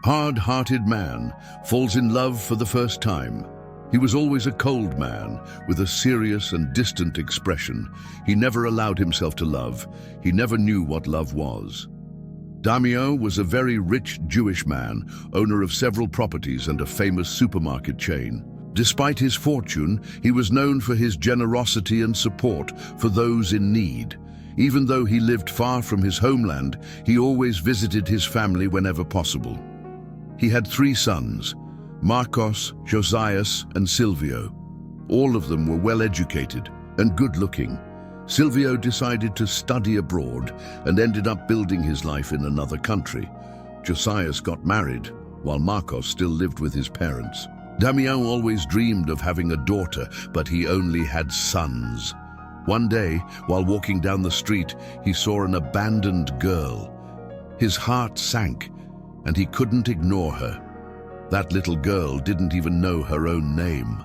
Hard-hearted man falls in love for the first time. He was always a cold man, with a serious and distant expression. He never allowed himself to love. He never knew what love was. Damio was a very rich Jewish man, owner of several properties and a famous supermarket chain. Despite his fortune, he was known for his generosity and support for those in need. Even though he lived far from his homeland, he always visited his family whenever possible. He had 3 sons, Marcos, Josias, and Silvio. All of them were well-educated and good-looking. Silvio decided to study abroad and ended up building his life in another country. Josias got married, while Marcos still lived with his parents. Damio always dreamed of having a daughter, but he only had sons. One day, while walking down the street, he saw an abandoned girl. His heart sank, and he couldn't ignore her. That little girl didn't even know her own name.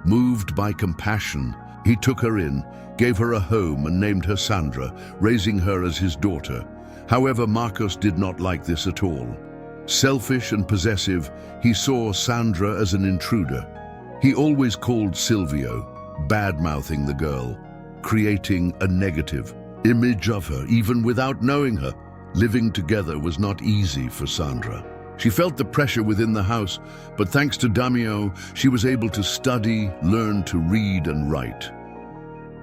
Moved by compassion, he took her in, gave her a home and named her Sandra, raising her as his daughter. However, Marcos did not like this at all. Selfish and possessive, he saw Sandra as an intruder. He always called Silvio, bad-mouthing the girl, creating a negative image of her, even without knowing her. Living together was not easy for Sandra. She felt the pressure within the house, but thanks to Damio, she was able to study, learn to read and write.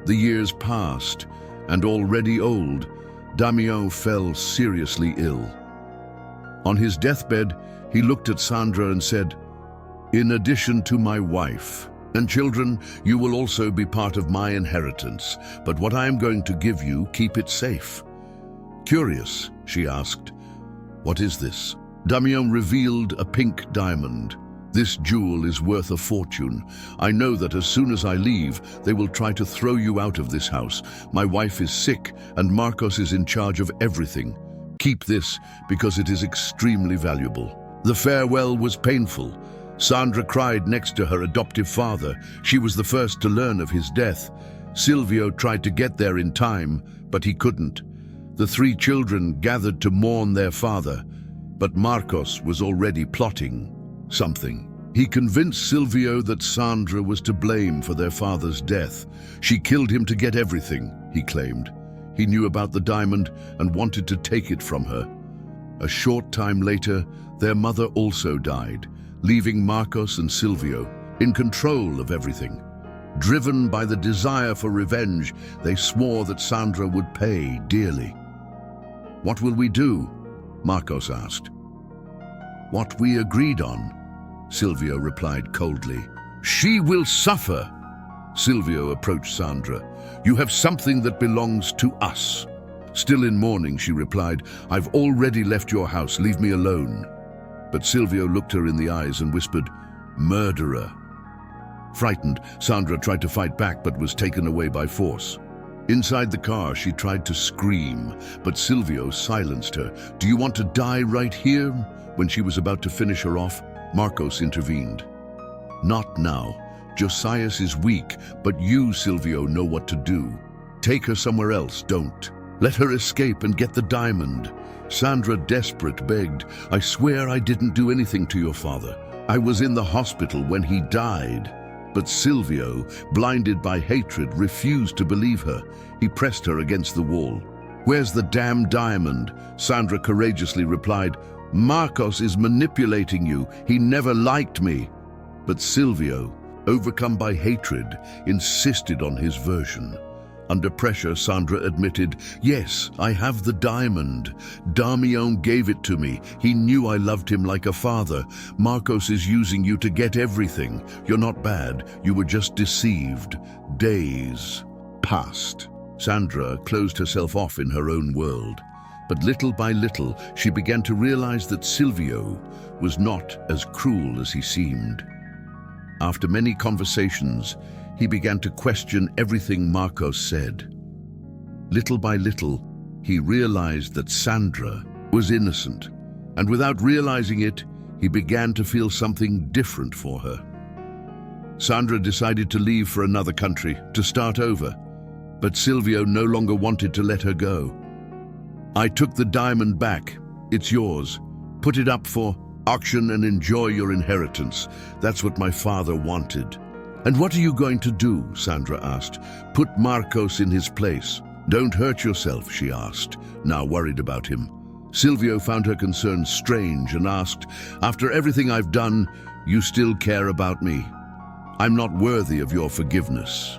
The years passed, and already old, Damio fell seriously ill. On his deathbed, he looked at Sandra and said, "In addition to my wife and children, you will also be part of my inheritance, but what I am going to give you, keep it safe." Curious, she asked, "What is this?" Damio revealed a pink diamond. "This jewel is worth a fortune. I know that as soon as I leave, they will try to throw you out of this house. My wife is sick, and Marcos is in charge of everything. Keep this, because it is extremely valuable." The farewell was painful. Sandra cried next to her adoptive father. She was the first to learn of his death. Silvio tried to get there in time, but he couldn't. The 3 children gathered to mourn their father, but Marcos was already plotting something. He convinced Silvio that Sandra was to blame for their father's death. She killed him to get everything, he claimed. He knew about the diamond and wanted to take it from her. A short time later, their mother also died, leaving Marcos and Silvio in control of everything. Driven by the desire for revenge, they swore that Sandra would pay dearly. "What will we do?" Marcos asked. "What we agreed on," Silvio replied coldly. "She will suffer." Silvio approached Sandra. "You have something that belongs to us." Still in mourning, she replied, "I've already left your house, leave me alone." But Silvio looked her in the eyes and whispered, "Murderer." Frightened, Sandra tried to fight back but was taken away by force. Inside the car, she tried to scream, but Silvio silenced her. "Do you want to die right here?" When she was about to finish her off, Marcos intervened. "Not now. Josias is weak, but you, Silvio, know what to do. Take her somewhere else, don't. Let her escape and get the diamond." Sandra, desperate, begged, "I swear I didn't do anything to your father. I was in the hospital when he died." But Silvio, blinded by hatred, refused to believe her. He pressed her against the wall. "Where's the damn diamond?" Sandra courageously replied, "Marcos is manipulating you. He never liked me." But Silvio, overcome by hatred, insisted on his version. Under pressure, Sandra admitted, "Yes, I have the diamond. Damio gave it to me. He knew I loved him like a father. Marcos is using you to get everything. You're not bad. You were just deceived." Days passed. Sandra closed herself off in her own world. But little by little, she began to realize that Silvio was not as cruel as he seemed. After many conversations, he began to question everything Marcos said. Little by little, he realized that Sandra was innocent, and without realizing it, he began to feel something different for her. Sandra decided to leave for another country, to start over, but Silvio no longer wanted to let her go. "I took the diamond back. It's yours. Put it up for Auction and enjoy your inheritance. That's what my father wanted." "And what are you going to do?" Sandra asked. "Put Marcos in his place." "Don't hurt yourself," she asked, now worried about him. Silvio found her concerns strange and asked, "After everything I've done, you still care about me? I'm not worthy of your forgiveness."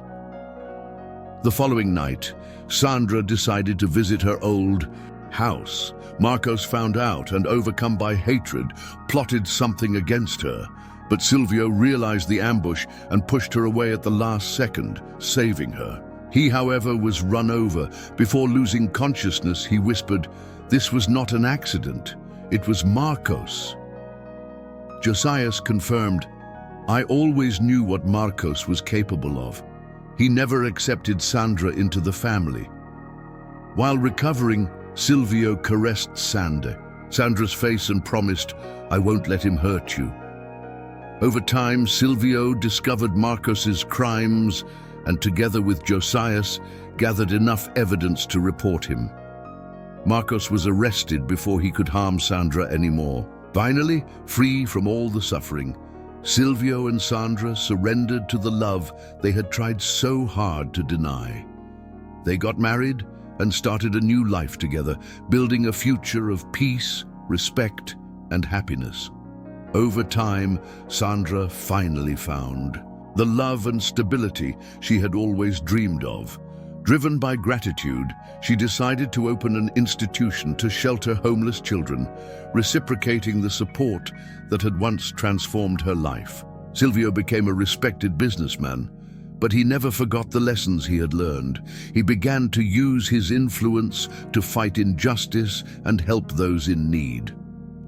The following night, Sandra decided to visit her old house. Marcos found out and, overcome by hatred, plotted something against her. But Silvio realized the ambush and pushed her away at the last second, saving her. He, however, was run over. Before losing consciousness, he whispered, "This was not an accident. It was Marcos." Josias confirmed, "I always knew what Marcos was capable of. He never accepted Sandra into the family." While recovering, Silvio caressed Sandra's face and promised, "I won't let him hurt you." Over time, Silvio discovered Marcos's crimes and, together with Josias, gathered enough evidence to report him. Marcos was arrested before he could harm Sandra anymore. Finally, free from all the suffering, Silvio and Sandra surrendered to the love they had tried so hard to deny. They got married and started a new life together, building a future of peace, respect, and happiness. Over time, Sandra finally found the love and stability she had always dreamed of. Driven by gratitude, she decided to open an institution to shelter homeless children, reciprocating the support that had once transformed her life. Silvio became a respected businessman, but he never forgot the lessons he had learned. He began to use his influence to fight injustice and help those in need.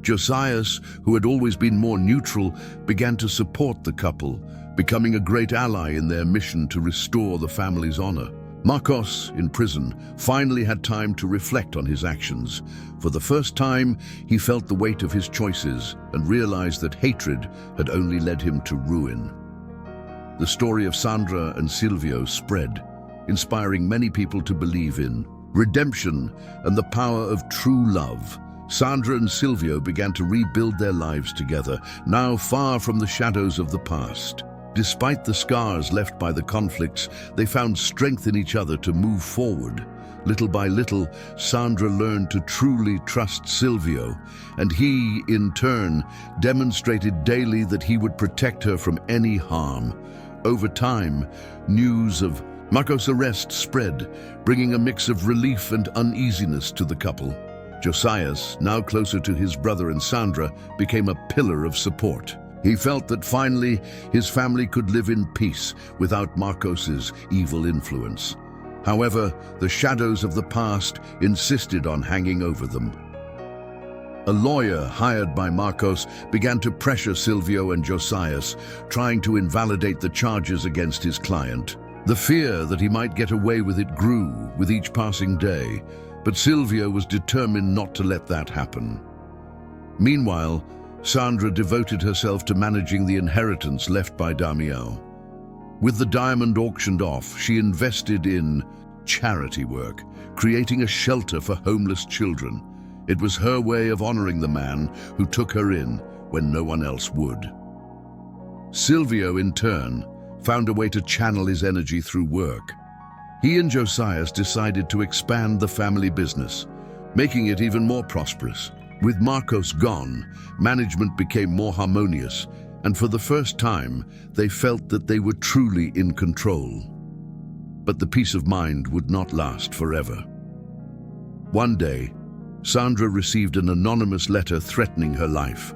Josias, who had always been more neutral, began to support the couple, becoming a great ally in their mission to restore the family's honor. Marcos, in prison, finally had time to reflect on his actions. For the first time, he felt the weight of his choices and realized that hatred had only led him to ruin. The story of Sandra and Silvio spread, inspiring many people to believe in redemption and the power of true love. Sandra and Silvio began to rebuild their lives together, now far from the shadows of the past. Despite the scars left by the conflicts, they found strength in each other to move forward. Little by little, Sandra learned to truly trust Silvio, and he, in turn, demonstrated daily that he would protect her from any harm. Over time, news of Marcos' arrest spread, bringing a mix of relief and uneasiness to the couple. Josias, now closer to his brother and Sandra, became a pillar of support. He felt that finally his family could live in peace without Marcos's evil influence. However, the shadows of the past insisted on hanging over them. A lawyer hired by Marcos began to pressure Silvio and Josias, trying to invalidate the charges against his client. The fear that he might get away with it grew with each passing day, but Silvio was determined not to let that happen. Meanwhile, Sandra devoted herself to managing the inheritance left by Damião. With the diamond auctioned off, she invested in charity work, creating a shelter for homeless children. It was her way of honoring the man who took her in when no one else would. Silvio, in turn, found a way to channel his energy through work. He and Josias decided to expand the family business, making it even more prosperous. With Marcos gone, management became more harmonious, and for the first time, they felt that they were truly in control. But the peace of mind would not last forever. One day, Sandra received an anonymous letter threatening her life.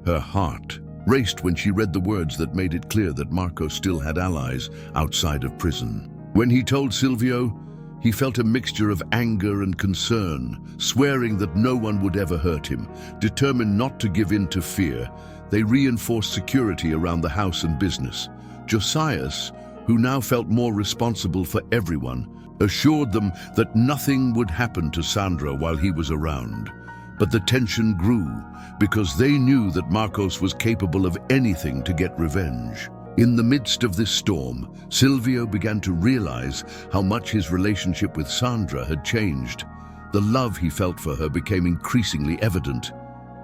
Her heart raced when she read the words that made it clear that Marcos still had allies outside of prison. When he told Silvio, he felt a mixture of anger and concern, swearing that no one would ever hurt him. Determined not to give in to fear, they reinforced security around the house and business. Josias, who now felt more responsible for everyone, assured them that nothing would happen to Sandra while he was around. But the tension grew because they knew that Marcos was capable of anything to get revenge. In the midst of this storm, Silvio began to realize how much his relationship with Sandra had changed. The love he felt for her became increasingly evident,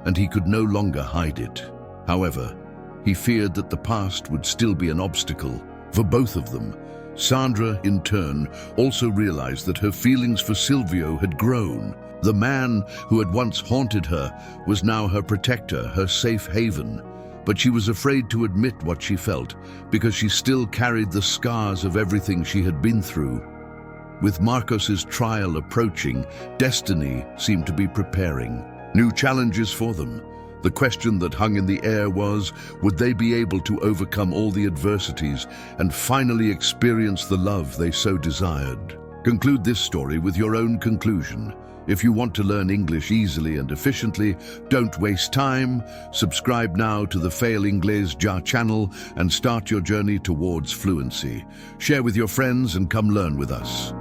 and he could no longer hide it. However, he feared that the past would still be an obstacle for both of them. Sandra, in turn, also realized that her feelings for Silvio had grown. The man who had once haunted her was now her protector, her safe haven. But she was afraid to admit what she felt because she still carried the scars of everything she had been through. With Marcos's trial approaching, destiny seemed to be preparing new challenges for them. The question that hung in the air was, would they be able to overcome all the adversities and finally experience the love they so desired? Conclude this story with your own conclusion. If you want to learn English easily and efficiently, don't waste time. Subscribe now to the Fail Inglés Ya channel and start your journey towards fluency. Share with your friends and come learn with us.